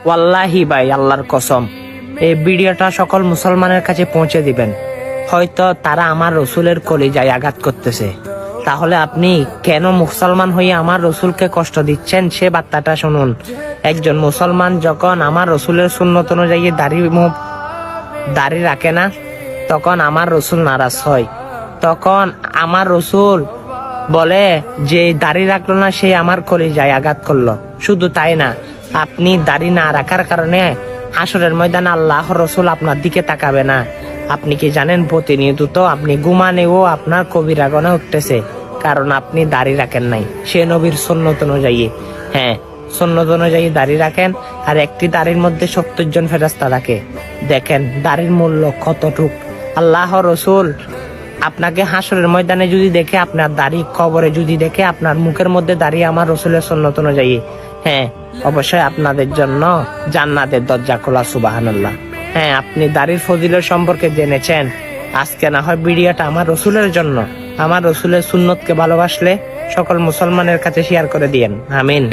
ওয়াল্লাহি ভাই, আল্লাহর কসম, এই ভিডিওটা সকল মুসলমানের কাছে পৌঁছে দিবেন। হয়তো তারা আমার রসুলের কলিজায় আঘাত করতেছে, তাহলে আপনি কেন মুসলমান হয়ে আমার রসুলকে কষ্ট দিচ্ছেন সে বার্তাটা শুনুন। একজন মুসলমান যখন আমার রসুলের সুন্নত অনুযায়ী দাড়ি রাখে না, তখন আমার রসুল নারাজ হয়। তখন আমার রসুল বলে যে দাড়ি রাখলো না, সে আমার কলিজায় আঘাত করলো। শুধু তাই না, আপনি দাড়ি না রাখার কারণে হাসরের ময়দানে আল্লাহর রসুল আপনার দিকে তাকাবে না। আপনি কি জানেন, প্রতিনিয়ত আপনি ঘুমানেও আপনার কবিরা গুনাহ উঠতেছে, কারণ আপনি দাড়ি রাখেন নাই সে নবীর সুন্নত অনুযায়ী। হ্যাঁ, সুন্নত অনুযায়ী দাড়ি রাখেন, আর একটি দাড়ির মধ্যে 70 জন ফেরেশতা থাকে। দেখেন দাড়ির মূল্য কতটুক। আল্লাহর রসুল আপনাকে হাসরের ময়দানে যদি দেখে, আপনার দাড়ি কবরে যদি দেখে, আপনার মুখের মধ্যে দাঁড়িয়ে আমার রসুলের সুন্নত অনুযায়ী, হ্যাঁ অবশ্যই আপনাদের জন্য জান্নাতের দরজা খোলা। সুবহানাল্লাহ। হ্যাঁ, আপনি দাড়ির ফজিলত সম্পর্কে জেনেছেন, আজকে না হয় ভিডিওটা আমার রসুলের জন্য। আমার রসুলের সুন্নতকে ভালোবাসলে সকল মুসলমানের কাছে শেয়ার করে দিয়েন। আমিন।